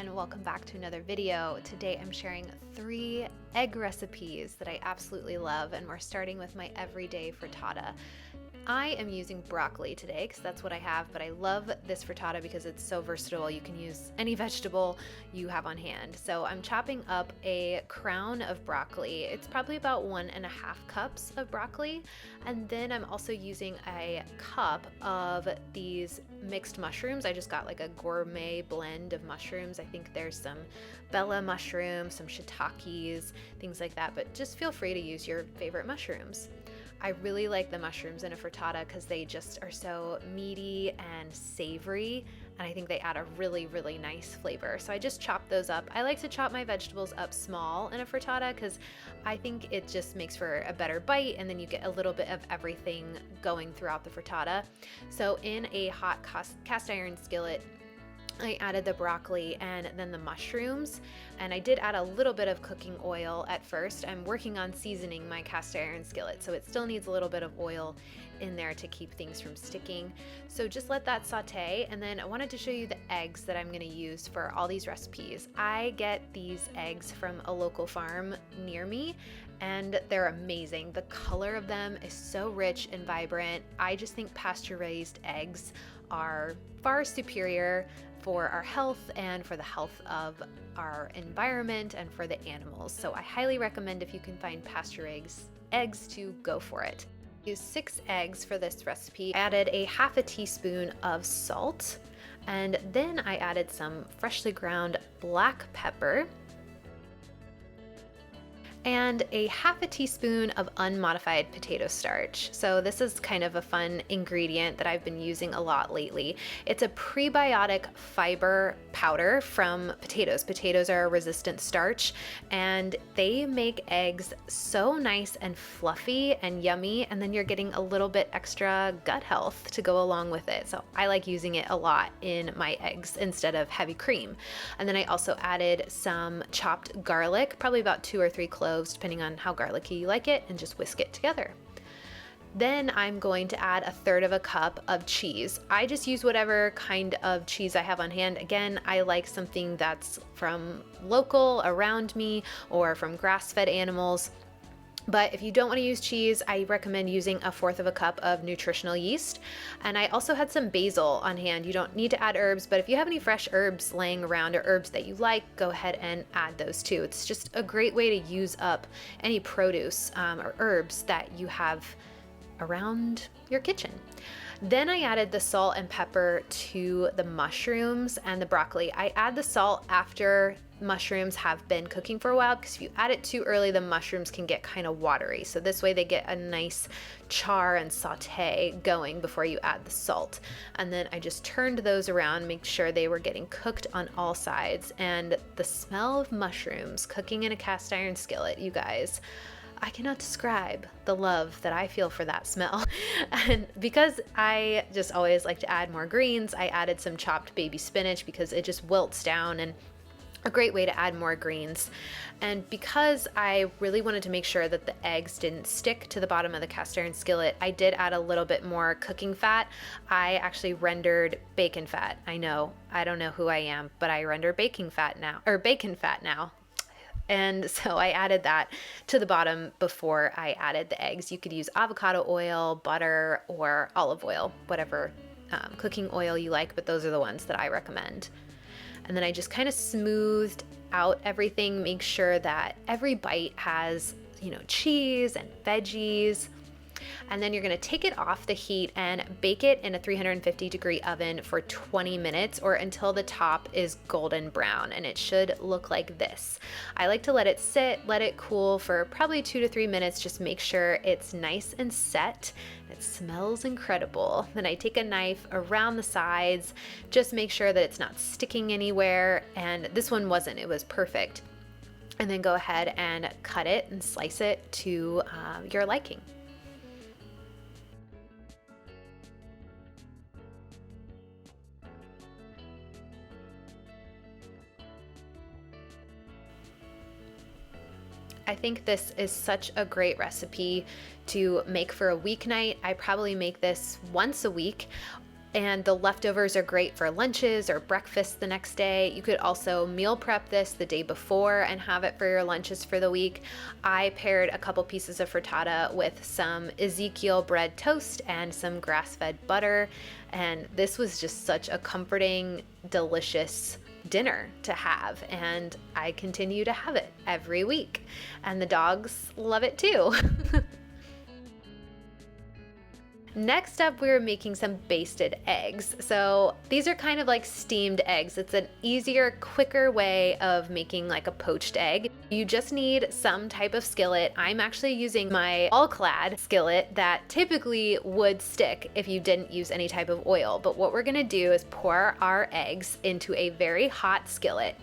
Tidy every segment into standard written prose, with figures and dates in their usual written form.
and welcome back to another video. Today I'm sharing 3 egg recipes that I absolutely love, and we're starting with my everyday frittata. I am using broccoli today because that's what I have, but I love this frittata because it's so versatile. You can use any vegetable you have on hand. So I'm chopping up a crown of broccoli. It's probably about 1.5 cups of broccoli. And then I'm also using a cup of these mixed mushrooms. I just got like a gourmet blend of mushrooms. I think there's some bella mushrooms, some shiitakes, things like that, but just feel free to use your favorite mushrooms. I really like the mushrooms in a frittata because they just are so meaty and savory, and I think they add a really, really nice flavor. So I just chop those up. I like to chop my vegetables up small in a frittata because I think it just makes for a better bite, and then you get a little bit of everything going throughout the frittata. So in a hot cast iron skillet, I added the broccoli and then the mushrooms, and I did add a little bit of cooking oil at first. I'm working on seasoning my cast iron skillet, so it still needs a little bit of oil in there to keep things from sticking. So just let that saute, and then I wanted to show you the eggs that I'm going to use for all these recipes. I get these eggs from a local farm near me, and they're amazing. The color of them is so rich and vibrant. I just think pasture-raised eggs are far superior for our health and for the health of our environment and for the animals. So I highly recommend, if you can find pasture-raised eggs, to go for it. Use 6 eggs for this recipe. I added a half a teaspoon of salt, and then I added some freshly ground black pepper and a half a teaspoon of unmodified potato starch. So this is kind of a fun ingredient that I've been using a lot lately. It's a prebiotic fiber powder from potatoes. Potatoes are a resistant starch, and they make eggs so nice and fluffy and yummy, and then you're getting a little bit extra gut health to go along with it. So I like using it a lot in my eggs instead of heavy cream. And then I also added some chopped garlic, probably about 2 or 3 cloves, depending on how garlicky you like it, and just whisk it together. Then I'm going to add 1/3 cup of cheese. I just use whatever kind of cheese I have on hand. Again, I like something that's from local around me or from grass-fed animals. But if you don't want to use cheese, I recommend using 1/4 cup of nutritional yeast. And I also had some basil on hand. You don't need to add herbs, but if you have any fresh herbs laying around or herbs that you like, go ahead and add those too. It's just a great way to use up any produce or herbs that you have around your kitchen. Then I added the salt and pepper to the mushrooms and the broccoli. I add the salt after mushrooms have been cooking for a while, because if you add it too early, the mushrooms can get kind of watery. So this way they get a nice char and saute going before you add the salt. And then I just turned those around, make sure they were getting cooked on all sides. And the smell of mushrooms cooking in a cast iron skillet, you guys, I cannot describe the love that I feel for that smell. And because I just always like to add more greens, I added some chopped baby spinach because it just wilts down, and a great way to add more greens. And because I really wanted to make sure that the eggs didn't stick to the bottom of the cast iron skillet, I did add a little bit more cooking fat. I actually rendered bacon fat. I know, I don't know who I am, but I render bacon fat now. And so I added that to the bottom before I added the eggs. You could use avocado oil, butter, or olive oil, whatever cooking oil you like, but those are the ones that I recommend. And then I just kind of smoothed out everything, make sure that every bite has, cheese and veggies. And then you're going to take it off the heat and bake it in a 350-degree oven for 20 minutes, or until the top is golden brown, and it should look like this. I like to let it sit, let it cool for probably 2 to 3 minutes, just make sure it's nice and set. It smells incredible. Then I take a knife around the sides, just make sure that it's not sticking anywhere, and this one wasn't, it was perfect. And then go ahead and cut it and slice it to your liking. I think this is such a great recipe to make for a weeknight. I probably make this once a week. and the leftovers are great for lunches or breakfast the next day. You could also meal prep this the day before and have it for your lunches for the week. I paired a couple pieces of frittata with some Ezekiel bread toast and some grass-fed butter, and this was just such a comforting, delicious dinner to have, and I continue to have it every week, and the dogs love it too. Next up, we're making some basted eggs. So these are kind of like steamed eggs. It's an easier, quicker way of making like a poached egg. You just need some type of skillet. I'm actually using my all-clad skillet that typically would stick if you didn't use any type of oil. But what we're gonna do is pour our eggs into a very hot skillet.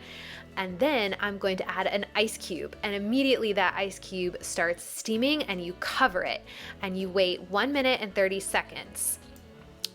And then I'm going to add an ice cube, and immediately that ice cube starts steaming, and you cover it and you wait 1 minute and 30 seconds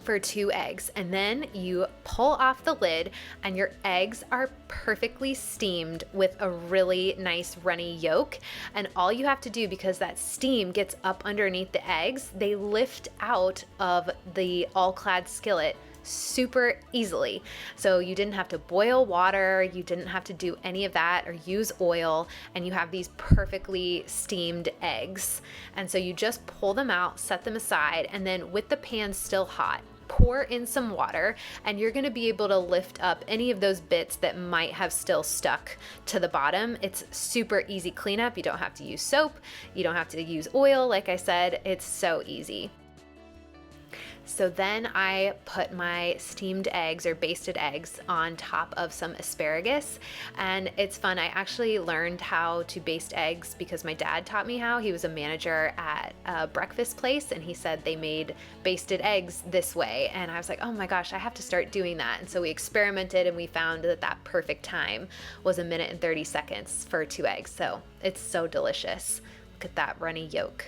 for 2 eggs, and then you pull off the lid and your eggs are perfectly steamed with a really nice runny yolk. And all you have to do, because that steam gets up underneath the eggs, they lift out of the all-clad skillet super easily. So you didn't have to boil water, you didn't have to do any of that or use oil, and you have these perfectly steamed eggs. And so you just pull them out, set them aside, and then with the pan still hot, pour in some water, and you're going to be able to lift up any of those bits that might have still stuck to the bottom. It's super easy cleanup. You don't have to use soap, you don't have to use oil. Like I said, it's so easy. So then I put my steamed eggs or basted eggs on top of some asparagus, and it's fun. I actually learned how to baste eggs because my dad taught me how. He was a manager at a breakfast place, and he said they made basted eggs this way, and I was like, oh my gosh, I have to start doing that. And so we experimented, and we found that that perfect time was 1 minute and 30 seconds for 2 eggs. So it's so delicious. Look at that runny yolk.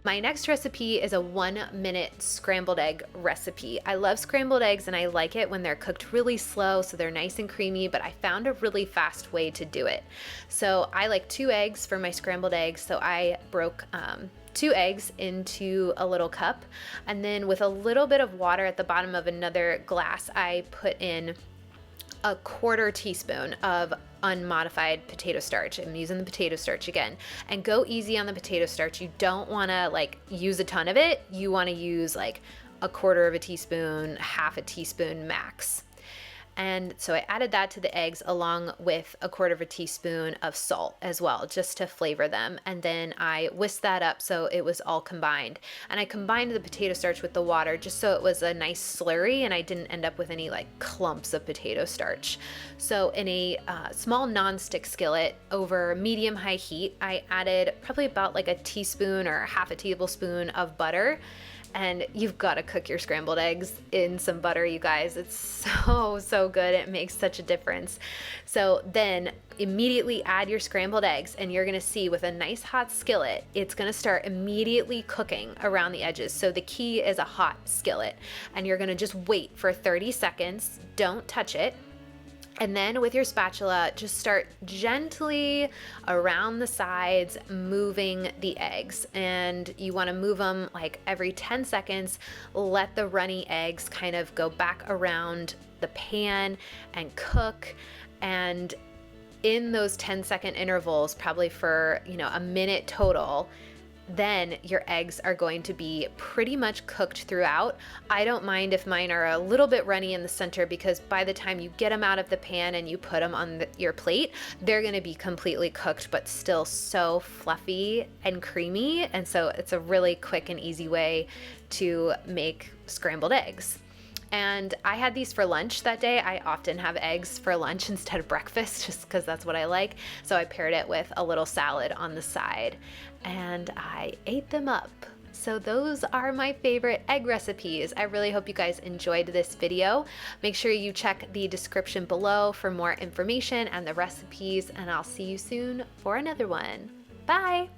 My next recipe is a 1-minute scrambled egg recipe. I love scrambled eggs, and I like it when they're cooked really slow so they're nice and creamy, but I found a really fast way to do it. So I like 2 eggs for my scrambled eggs, so I broke 2 eggs into a little cup, and then with a little bit of water at the bottom of another glass, I put in a 1/4 teaspoon of unmodified potato starch. I'm using the potato starch again, and go easy on the potato starch. You don't want to like use a ton of it. You want to use like a 1/4 teaspoon, 1/2 teaspoon max. And so I added that to the eggs along with a 1/4 teaspoon of salt as well, just to flavor them. And then I whisked that up so it was all combined. And I combined the potato starch with the water just so it was a nice slurry and I didn't end up with any like clumps of potato starch. So in a small non-stick skillet over medium-high heat, I added probably about like a teaspoon or 1/2 tablespoon of butter. And you've got to cook your scrambled eggs in some butter, you guys. It's so good. It makes such a difference. So then immediately add your scrambled eggs, and you're going to see with a nice hot skillet, it's going to start immediately cooking around the edges. So the key is a hot skillet, and you're going to just wait for 30 seconds. Don't touch it. And then with your spatula, just start gently around the sides, moving the eggs. And you want to move them like every 10 seconds. Let the runny eggs kind of go back around the pan and cook. And in those 10-second intervals, probably for, 1 minute total, then your eggs are going to be pretty much cooked throughout. I don't mind if mine are a little bit runny in the center, because by the time you get them out of the pan and you put them on your plate, they're going to be completely cooked but still so fluffy and creamy. And so it's a really quick and easy way to make scrambled eggs. And I had these for lunch that day. I often have eggs for lunch instead of breakfast just because that's what I like. So I paired it with a little salad on the side and I ate them up. So those are my favorite egg recipes. I really hope you guys enjoyed this video. Make sure you check the description below for more information and the recipes, and I'll see you soon for another one. Bye!